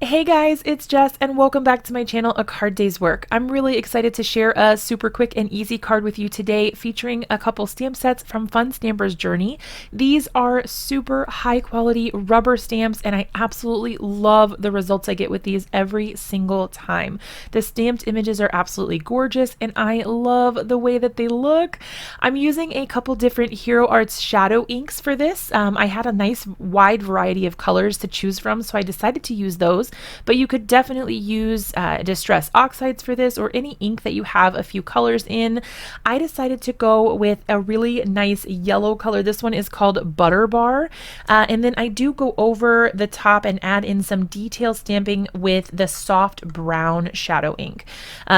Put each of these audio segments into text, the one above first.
Hey guys, it's Jess and welcome back to my channel, A Card Day's Work. I'm really excited to share a super quick and easy card with you today featuring a couple stamp sets from Fun Stamper's Journey. These are super high quality rubber stamps and I absolutely love the results I get with these every single time. The stamped images are absolutely gorgeous and I love the way that they look. I'm using a couple different Hero Arts shadow inks for this. I had a nice wide variety of colors to choose from, so I decided to use those. But you could definitely use Distress Oxides for this, or any ink that you have a few colors in. I decided to go with a really nice yellow color. This one is called Butter Bar. And then I do go over the top and add in some detail stamping with the soft brown shadow ink.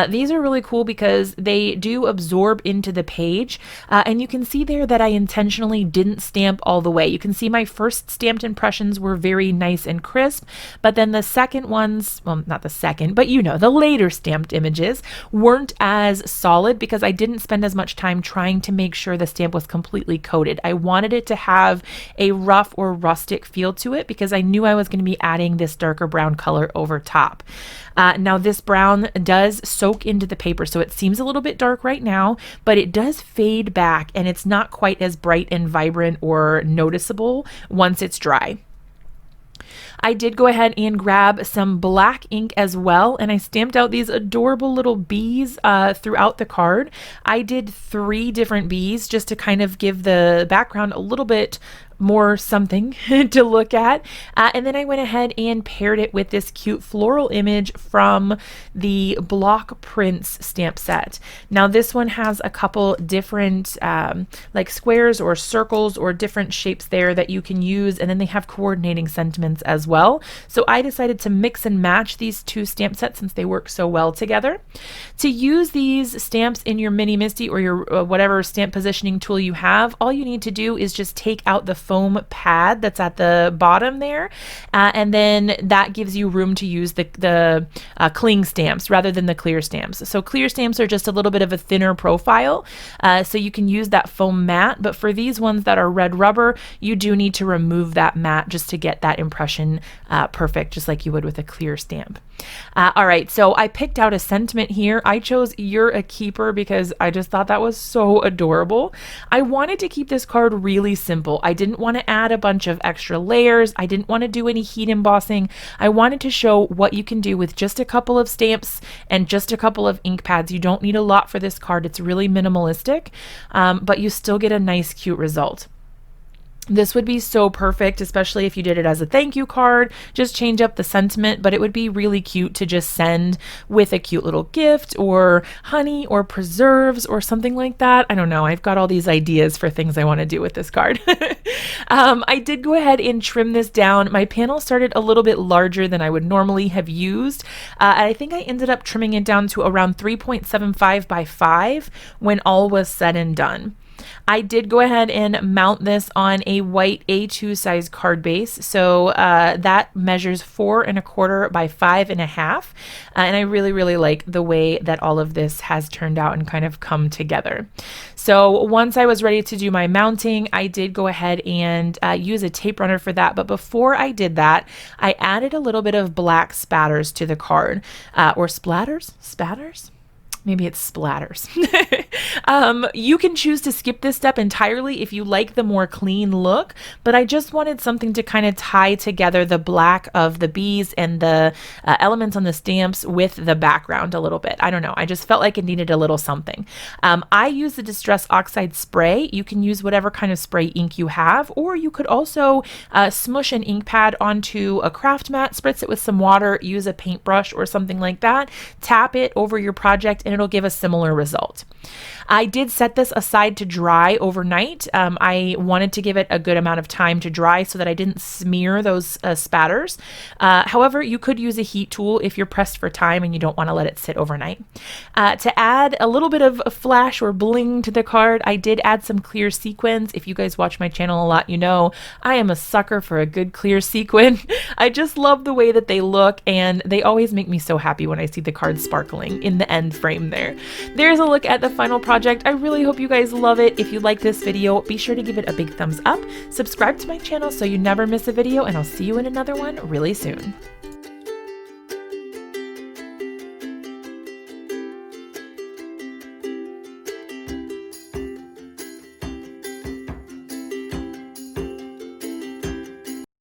These are really cool because they do absorb into the page. And you can see there that I intentionally didn't stamp all the way. You can see my first stamped impressions were very nice and crisp, but then the second ones, well, not the second, but you know, the later stamped images weren't as solid because I didn't spend as much time trying to make sure the stamp was completely coated. I wanted it to have a rough or rustic feel to it because I knew I was going to be adding this darker brown color over top. Now this brown does soak into the paper, so it seems a little bit dark right now, but it does fade back and it's not quite as bright and vibrant or noticeable once it's dry. I did go ahead and grab some black ink as well, and I stamped out these adorable little bees throughout the card. I did 3 different bees just to kind of give the background a little bit more something to look at. And then I went ahead and paired it with this cute floral image from the Block Prints stamp set. Now this one has a couple different like squares or circles or different shapes there that you can use, and then they have coordinating sentiments as well. So I decided to mix and match these 2 stamp sets since they work so well together. To use these stamps in your mini MISTI or your whatever stamp positioning tool you have, all you need to do is just take out the foam pad that's at the bottom there, and then that gives you room to use the cling stamps rather than the clear stamps. So clear stamps are just a little bit of a thinner profile, so you can use that foam mat, but for these ones that are red rubber, you do need to remove that mat just to get that impression perfect, just like you would with a clear stamp. All right, so I picked out a sentiment here. I chose "You're a Keeper" because I just thought that was so adorable. I wanted to keep this card really simple. I didn't want to add a bunch of extra layers. I didn't want to do any heat embossing. I wanted to show what you can do with just a couple of stamps and just a couple of ink pads. You don't need a lot for this card. It's really minimalistic, but you still get a nice, cute result. This would be so perfect, especially if you did it as a thank you card. Just change up the sentiment, but it would be really cute to just send with a cute little gift or honey or preserves or something like that. I don't know. I've got all these ideas for things I want to do with this card. I did go ahead and trim this down. My panel started a little bit larger than I would normally have used. I think I ended up trimming it down to around 3.75 by 5 when all was said and done. I did go ahead and mount this on a white A2 size card base. So that measures 4 1/4 by 5 1/2. And I really like the way that all of this has turned out and kind of come together. So once I was ready to do my mounting, I did go ahead and use a tape runner for that. But before I did that, I added a little bit of black spatters to the card, or splatters? Spatters? Maybe it's splatters. You can choose to skip this step entirely if you like the more clean look, but I just wanted something to kind of tie together the black of the bees and the elements on the stamps with the background a little bit. I don't know. I just felt like it needed a little something. I use the Distress Oxide spray. You can use whatever kind of spray ink you have, or you could also smush an ink pad onto a craft mat, spritz it with some water, use a paintbrush or something like that, tap it over your project, and it'll give a similar result. I did set this aside to dry overnight. I wanted to give it a good amount of time to dry so that I didn't smear those spatters. However, you could use a heat tool if you're pressed for time and you don't want to let it sit overnight. To add a little bit of a flash or bling to the card, I did add some clear sequins. If you guys watch my channel a lot, you know I am a sucker for a good clear sequin. I just love the way that they look, and they always make me so happy when I see the card sparkling in the end frame there. There's a look at the final project. I really hope you guys love it. If you like this video, be sure to give it a big thumbs up, subscribe to my channel so you never miss a video, and I'll see you in another one really soon.